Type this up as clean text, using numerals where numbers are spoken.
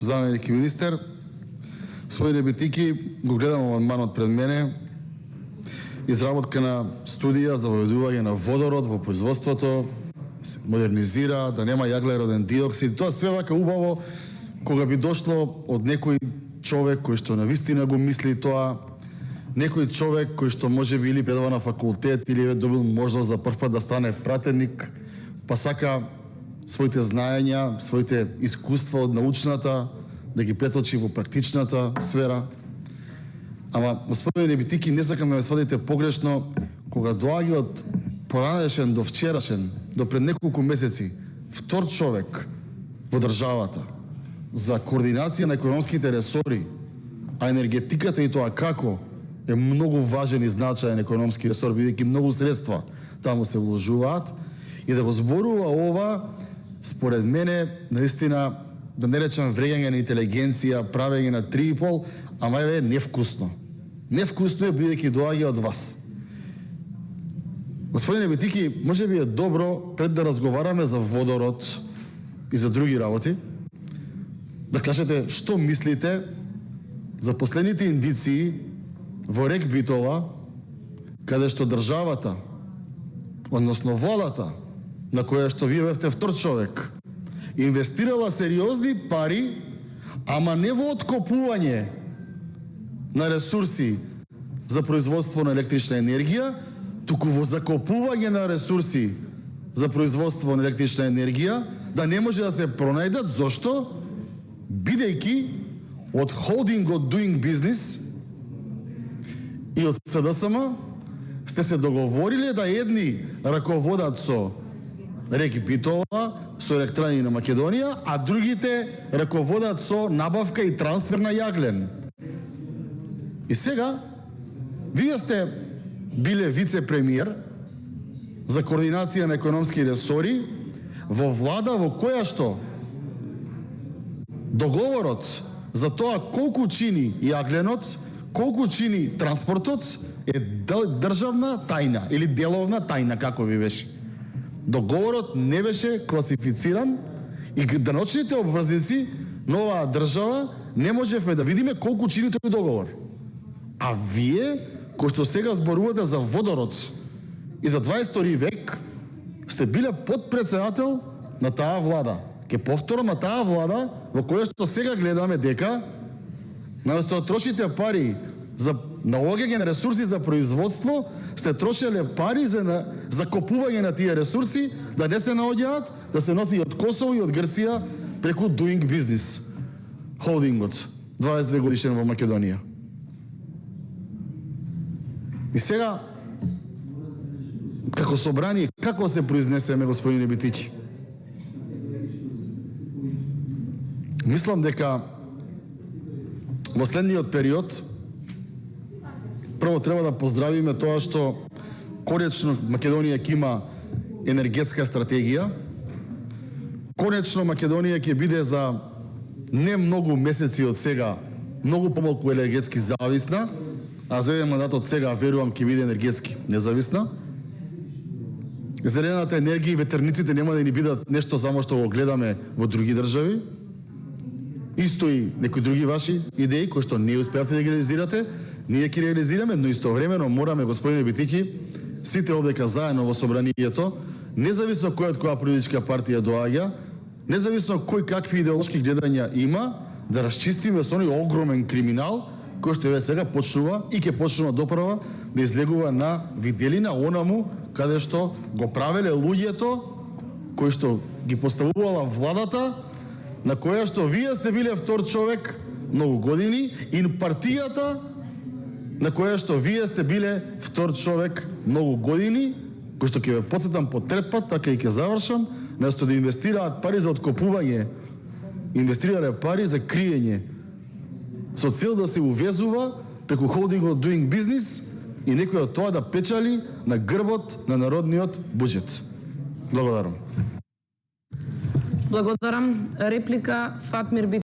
Заменик министер, господине Битики, го гледам амандманот пред мене. Изработка на студија за воведување на водород во производството, модернизира, да нема јаглероден диоксид. Тоа све вака убаво кога би дошло од некој човек кој што навистина го мисли тоа, некој човек кој што можеби или предава на факултет или е добил можност за прв пат да стане пратеник, па сака своите знаења, своите искуства од научната да ги преточи во практичната сфера. Ама, господине Битики, не сакам да ме свадите погрешно, кога доаѓа од поранешен до вчерашен, до пред неколку месеци, втор човек во државата за координација на економските ресори, а енергетиката и тоа како е многу важен и значаен економски ресор, бидејќи многу средства таму се вложуваат, и да го зборува ова, според мене, наистина, да не речем вреѓање на интелигенција, правење на 3,5, ама е невкусно. Невкусно е бидејќи доаѓа од вас. Господине Битики, може би е добро пред да разговараме за водород и за други работи, да кажете што мислите за последните индиции во рек Битола, каде што државата, односно владата, на која што вие бевте втор човек, инвестирала сериозни пари, ама не во откопување на ресурси за производство на електрична енергија, туку во закопување на ресурси за производство на електрична енергија, да не може да се пронајдат. Зошто? Бидејќи од холдингот Doing Business и од СДСМ сте се договориле да едни раководат со рек Битола, со електрани на Македонија, а другите раководат со набавка и трансфер на јаглен. И сега, вие сте биле вице-премиер за координација на економски ресори во влада во која што договорот за тоа колку чини јагленот, колку чини транспортот е државна тајна или деловна тајна, како ви беше. Договорот не беше класифициран и даночните обврзници на оваа држава не можевме да видиме колку чини тој договор. А вие, кои што сега зборувате за водород и за 22 век, сте биле подпредседател на таа влада. Ке повторам, на таа влада во која што сега гледаме дека наместо да трошите пари за наоѓање на ресурси за производство, сте трошеле пари за закопување на тие ресурси, да не се наоѓаат, да се носи од Косово и од Грција преку Doing Business, холдингот, 22 годишен во Македонија. И сега, како собрание, како се произнесеме, господине Битики? Мислам дека во следниот период прво треба да поздравиме тоа што конечно Македонија ќе има енергетска стратегија. Конечно Македонија ќе биде за не многу месеци од сега многу помалку енергетски зависна, а за еден мандат од сега верувам ќе биде енергетски независна. Зелената енергија и ветерниците нема да ни бидат нешто само што го гледаме во други држави. Исто и некои други ваши идеи кои што не успеавте да ги реализирате, ние ќе реализираме, но истовремено мораме, господине Битики, сите овдека заедно во собранието, независно кој од која политичка партија доаѓа, независно кој какви идеолошки гледања има, да расчистиме со оној огромен криминал кој што еве сега почнува и ќе почнува доправа да излегува на виделина онаму каде што го правеле луѓето кои што ги поставувала владата, на која што вие сте биле втор човек многу години, и партијата на која што вие сте биле втор човек многу години, кој што ќе ве потсетам по трет пат, така и ќе завршам, наместо да инвестираат пари за откопување, инвестирале пари за криење, со цел да се увезува преку холдингот Doing Business и некој од тоа да печали на грбот на народниот буџет. Благодарам. Благодарам. Реплика Фатмир Битола.